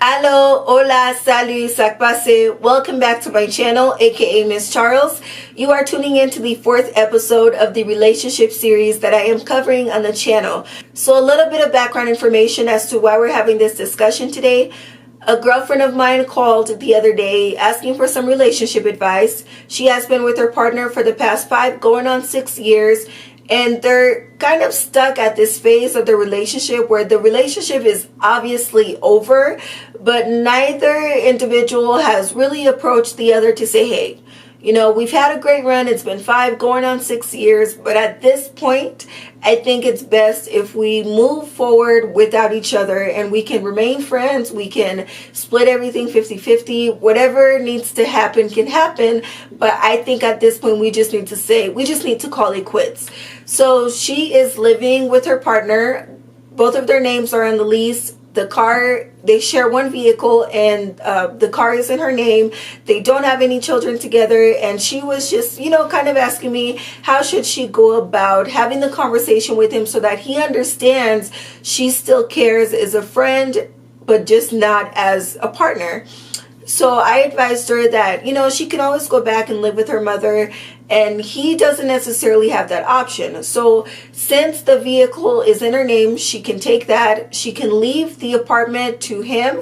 Hello, hola, salut, sak passe. Welcome back to my channel, aka Miss Charles. You are tuning in to the 4th episode of the relationship series that I am covering on the channel. So a little bit of background information as to why we're having this discussion today. A girlfriend of mine called the other day asking for some relationship advice. She has been with her partner for the past 5 going on 6 years. And they're kind of stuck at this phase of the relationship where the relationship is obviously over, but neither individual has really approached the other to say, hey, we've had a great run. It's been 5 going on 6 years. But at this point, I think it's best if we move forward without each other and we can remain friends. We can split everything 50-50. Whatever needs to happen can happen. But I think at this point, we just need to call it quits. So she is living with her partner. Both of their names are on the lease. The car, they share one vehicle, and the car is in her name. They don't have any children together, and she was just, kind of asking me how should she go about having the conversation with him so that he understands she still cares as a friend, but just not as a partner. So I advised her that, she can always go back and live with her mother, and he doesn't necessarily have that option. So since the vehicle is in her name, she can take that. She can leave the apartment to him.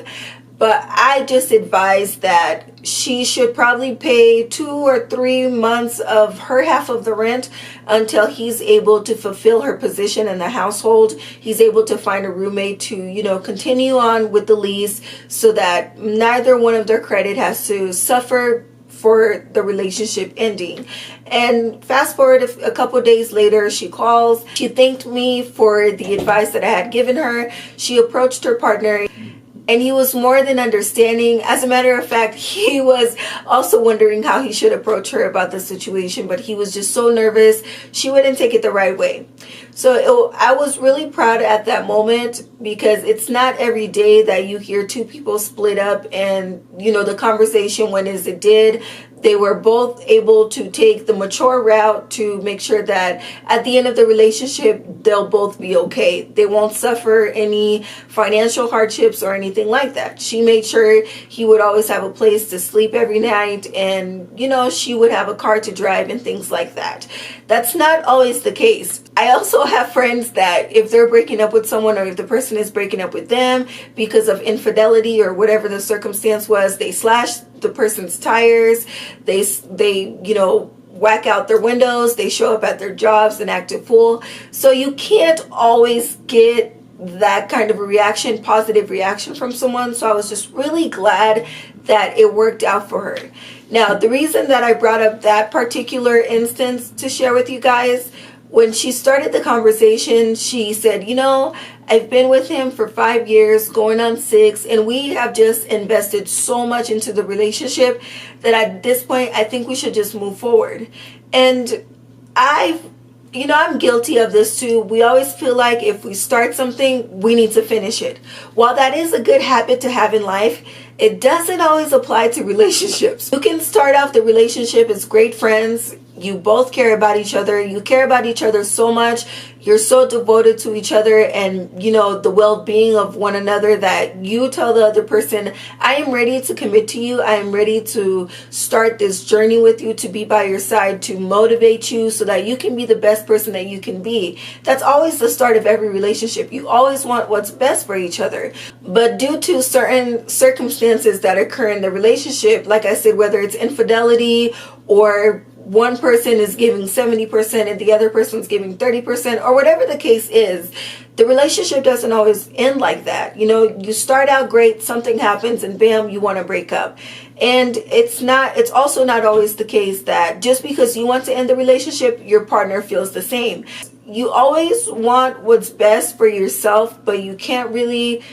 But I just advised that she should probably pay 2 or 3 months of her half of the rent until he's able to fulfill her position in the household. He's able to find a roommate to, continue on with the lease so that neither one of their credit has to suffer for the relationship ending. And fast forward a couple days later, she calls. She thanked me for the advice that I had given her. She approached her partner, and he was more than understanding. As a matter of fact, he was also wondering how he should approach her about the situation, but he was just so nervous. She wouldn't take it the right way. So I was really proud at that moment, because it's not every day that you hear 2 people split up and, the conversation went as it did. They were both able to take the mature route to make sure that at the end of the relationship, they'll both be okay. They won't suffer any financial hardships or anything like that. She made sure he would always have a place to sleep every night, and, she would have a car to drive and things like that. That's not always the case. I also have friends that if they're breaking up with someone, or if the person is breaking up with them because of infidelity or whatever the circumstance was, they slash the person's tires, they whack out their windows, they show up at their jobs and act a fool. So you can't always get that kind of a reaction, positive reaction from someone. So I was just really glad that it worked out for her. Now, the reason that I brought up that particular instance to share with you guys, when she started the conversation, she said, I've been with him for 5 years, going on 6, and we have just invested so much into the relationship that at this point, I think we should just move forward. And I'm guilty of this too. We always feel like if we start something, we need to finish it. While that is a good habit to have in life, it doesn't always apply to relationships. You can start off the relationship as great friends. You both care about each other. You care about each other so much. You're so devoted to each other and, the well-being of one another that you tell the other person, I am ready to commit to you. I am ready to start this journey with you, to be by your side, to motivate you so that you can be the best person that you can be. That's always the start of every relationship. You always want what's best for each other. But due to certain circumstances that occur in the relationship, like I said, whether it's infidelity or one person is giving 70% and the other person's giving 30%, or whatever the case is, the relationship doesn't always end like that. You start out great, something happens, and bam, you want to break up. And it's also not always the case that just because you want to end the relationship, your partner feels the same. You always want what's best for yourself, but you can't really,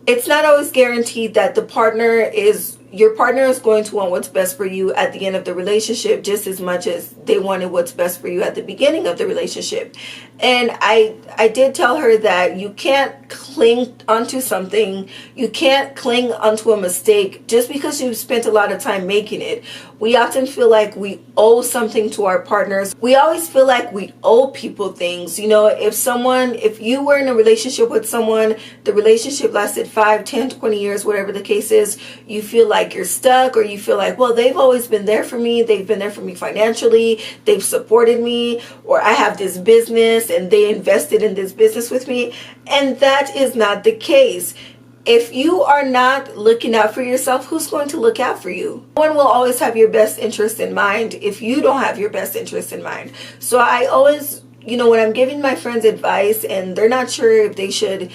it's not always guaranteed that the partner is your partner is going to want what's best for you at the end of the relationship just as much as they wanted what's best for you at the beginning of the relationship. And I did tell her that you can't cling onto something, you can't cling onto a mistake just because you've spent a lot of time making it. We often feel like we owe something to our partners. We always feel like we owe people things. You know, if you were in a relationship with someone, the relationship lasted 5, 10, 20 years, whatever the case is, you feel like you're stuck, or you feel like, well, they've always been there for me. They've been there for me financially. They've supported me, or I have this business and they invested in this business with me. And that is not the case. If you are not looking out for yourself, who's going to look out for you? No one will always have your best interest in mind if you don't have your best interest in mind. So I always, when I'm giving my friends advice and they're not sure if they should,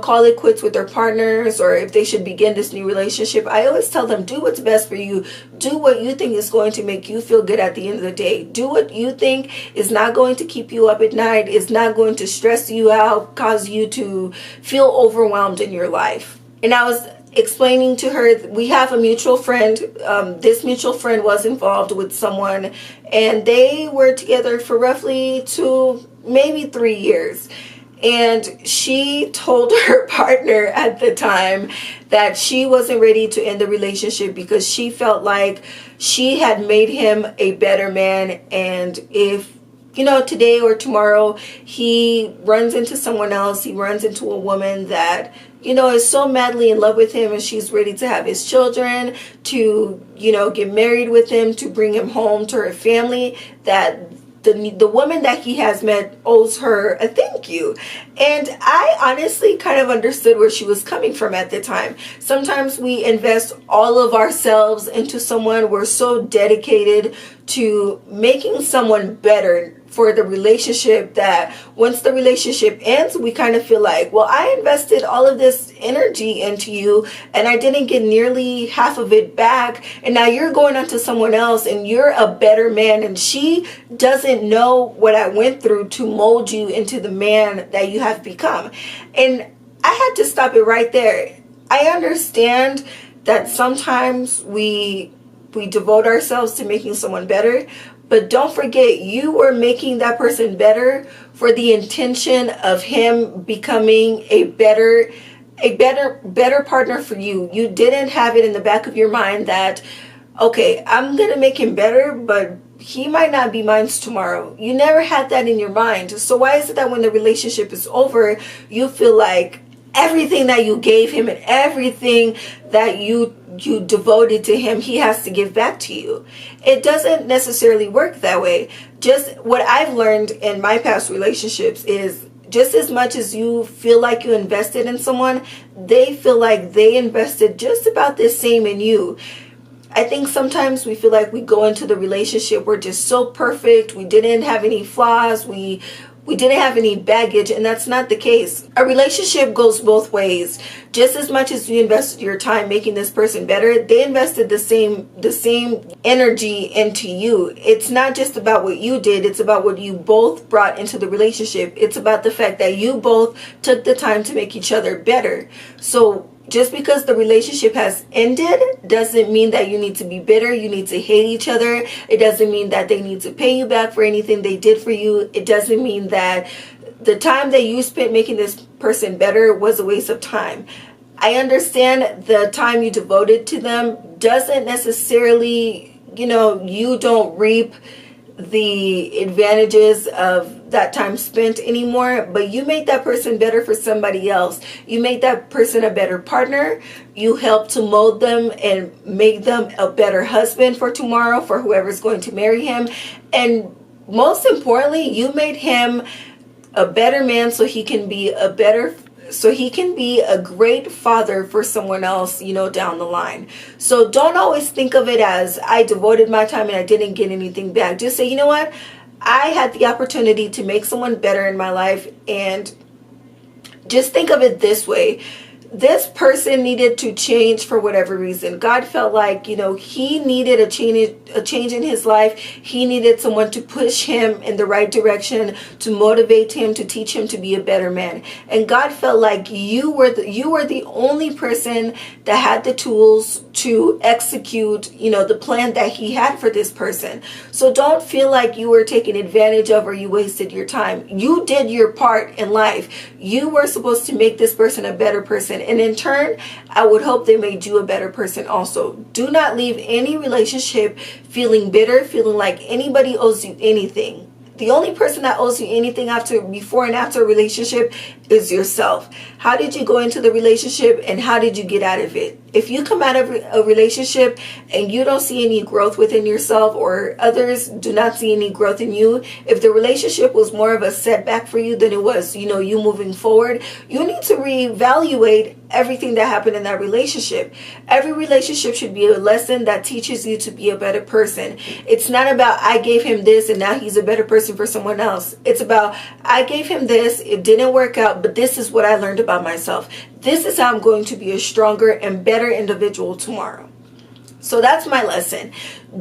call it quits with their partners or if they should begin this new relationship, I always tell them, do what's best for you. Do what you think is going to make you feel good at the end of the day. Do what you think is not going to keep you up at night, is not going to stress you out, cause you to feel overwhelmed in your life. And I was explaining to her, we have a mutual friend. This mutual friend was involved with someone, and they were together for roughly 2, maybe 3 years. And she told her partner at the time that she wasn't ready to end the relationship because she felt like she had made him a better man. And if, today or tomorrow he runs into someone else, he runs into a woman that, is so madly in love with him and she's ready to have his children, to, get married with him, to bring him home to her family, that the woman that he has met owes her a thank you. And I honestly kind of understood where she was coming from at the time. Sometimes we invest all of ourselves into someone. We're so dedicated to making someone better for the relationship that once the relationship ends, we kind of feel like, well, I invested all of this energy into you and I didn't get nearly half of it back. And now you're going on to someone else and you're a better man. And she doesn't know what I went through to mold you into the man that you have become. And I had to stop it right there. I understand that sometimes we devote ourselves to making someone better, but don't forget, you were making that person better for the intention of him becoming a better partner for you. You didn't have it in the back of your mind that, okay, I'm going to make him better, but he might not be mine tomorrow. You never had that in your mind. So why is it that when the relationship is over, you feel like everything that you gave him and everything that you devoted to him, he has to give back to you? It doesn't necessarily work that way. Just what I've learned in my past relationships is just as much as you feel like you invested in someone, they feel like they invested just about the same in you. I think sometimes we feel like we go into the relationship, we're just so perfect, we didn't have any flaws, we didn't have any baggage, and that's not the case. A relationship goes both ways. Just as much as you invested your time making this person better, they invested the same energy into you. It's not just about what you did, it's about what you both brought into the relationship. It's about the fact that you both took the time to make each other better. So just because the relationship has ended doesn't mean that you need to be bitter. You need to hate each other. It doesn't mean that they need to pay you back for anything they did for you. It doesn't mean that the time that you spent making this person better was a waste of time. I understand the time you devoted to them doesn't necessarily, you don't reap the advantages of that time spent anymore, but you made that person better for somebody else. You made that person a better partner. You helped to mold them and make them a better husband for tomorrow, for whoever's going to marry him. And most importantly, you made him a better man so he can be a great father for someone else, down the line. So don't always think of it as I devoted my time and I didn't get anything back. Just say, you know what? I had the opportunity to make someone better in my life, and just think of it this way. this person needed to change for whatever reason. God felt like, he needed a change in his life. He needed someone to push him in the right direction, to motivate him, to teach him to be a better man. And God felt like you were the only person that had the tools to execute, the plan that he had for this person. So don't feel like you were taken advantage of or you wasted your time. You did your part in life. You were supposed to make this person a better person. And in turn, I would hope they made you a better person also. Do not leave any relationship feeling bitter, feeling like anybody owes you anything. The only person that owes you anything before and after a relationship is yourself. How did you go into the relationship and how did you get out of it? If you come out of a relationship and you don't see any growth within yourself, or others do not see any growth in you, if the relationship was more of a setback for you than it was, you moving forward, you need to reevaluate everything that happened in that relationship. Every relationship should be a lesson that teaches you to be a better person. It's not about I gave him this and now he's a better person for someone else. It's about I gave him this, it didn't work out, but this is what I learned about myself. This is how I'm going to be a stronger and better individual tomorrow. So that's my lesson.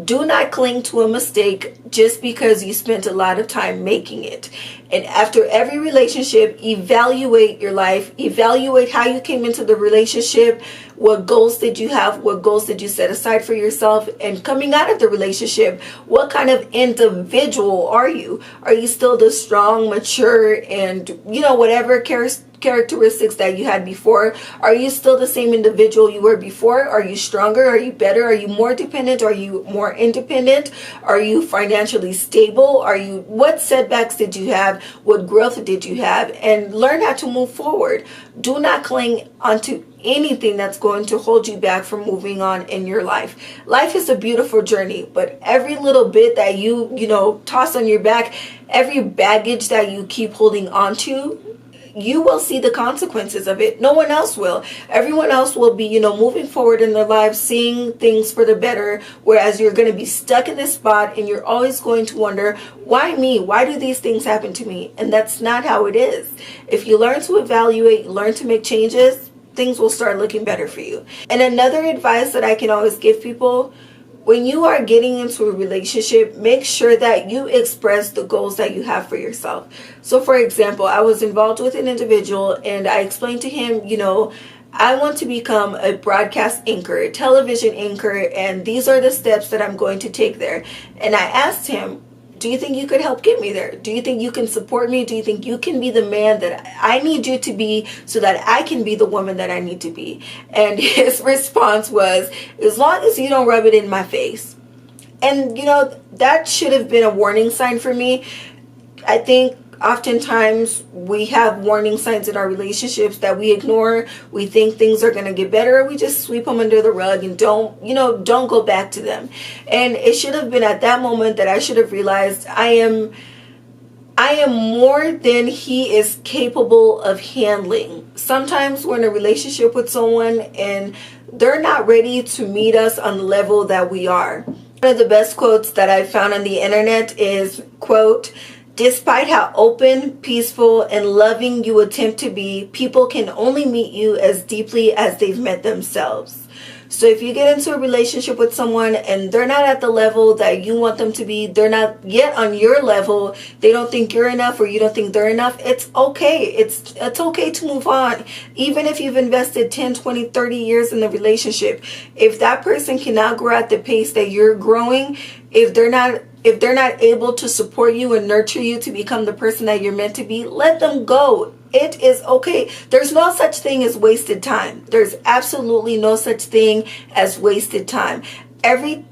Do not cling to a mistake just because you spent a lot of time making it. And after every relationship, evaluate your life. Evaluate how you came into the relationship. What goals did you have? What goals did you set aside for yourself? And coming out of the relationship, what kind of individual are you? Are you still the strong, mature, and whatever characteristics that you had before? Are you still the same individual you were before? Are you stronger? Are you better? Are you more dependent? Are you more independent? Are you financially stable? What setbacks did you have? What growth did you have? And learn how to move forward. Do not cling onto anything that's going to hold you back from moving on in your life. Life is a beautiful journey, but every little bit that you toss on your back, every baggage that you keep holding on to, you will see the consequences of it. No one else will. Everyone else will be, moving forward in their lives, seeing things for the better, whereas you're going to be stuck in this spot and you're always going to wonder, why me? Why do these things happen to me? And that's not how it is. If you learn to evaluate, learn to make changes, things will start looking better for you. And another advice that I can always give people, when you are getting into a relationship, make sure that you express the goals that you have for yourself. So for example, I was involved with an individual and I explained to him, I want to become a broadcast anchor, a television anchor, and these are the steps that I'm going to take there. And I asked him, do you think you could help get me there? Do you think you can support me? Do you think you can be the man that I need you to be so that I can be the woman that I need to be? And his response was, as long as you don't rub it in my face. And, that should have been a warning sign for me. I think oftentimes we have warning signs in our relationships that we ignore. We think things are going to get better. We just sweep them under the rug and don't go back to them. And it should have been at that moment that I should have realized I am more than he is capable of handling. Sometimes we're in a relationship with someone and they're not ready to meet us on the level that we are. One of the best quotes that I found on the internet is, quote, "Despite how open, peaceful, and loving you attempt to be, people can only meet you as deeply as they've met themselves." So if you get into a relationship with someone and they're not at the level that you want them to be, they're not yet on your level, they don't think you're enough or you don't think they're enough, it's okay. It's okay to move on. Even if you've invested 10, 20, 30 years in the relationship, if that person cannot grow at the pace that you're growing, if they're not able to support you and nurture you to become the person that you're meant to be, let them go. It is okay. There's no such thing as wasted time. There's absolutely no such thing as wasted time. Every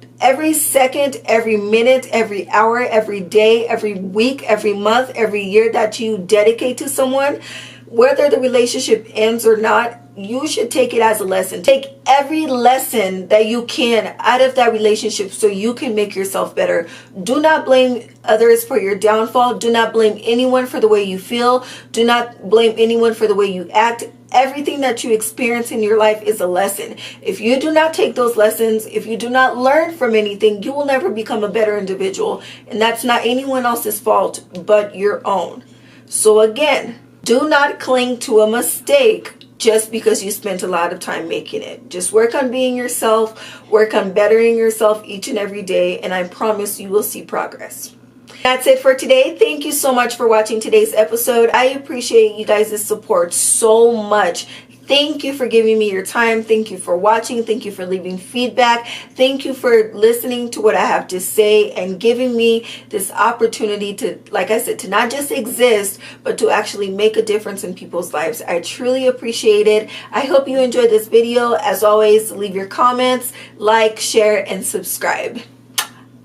second, every minute, every hour, every day, every week, every month, every year that you dedicate to someone, whether the relationship ends or not, you should take it as a lesson. Take every lesson that you can out of that relationship so you can make yourself better. Do not blame others for your downfall. Do not blame anyone for the way you feel. Do not blame anyone for the way you act. Everything that you experience in your life is a lesson. If you do not take those lessons, if you do not learn from anything, you will never become a better individual. And that's not anyone else's fault but your own. So again, do not cling to a mistake just because you spent a lot of time making it. Just work on being yourself, work on bettering yourself each and every day, and I promise you will see progress. That's it for today. Thank you so much for watching today's episode. I appreciate you guys' support so much. Thank you for giving me your time. Thank you for watching. Thank you for leaving feedback. Thank you for listening to what I have to say and giving me this opportunity to, like I said, to not just exist, but to actually make a difference in people's lives. I truly appreciate it. I hope you enjoyed this video. As always, leave your comments, like, share, and subscribe.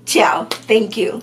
Ciao. Thank you.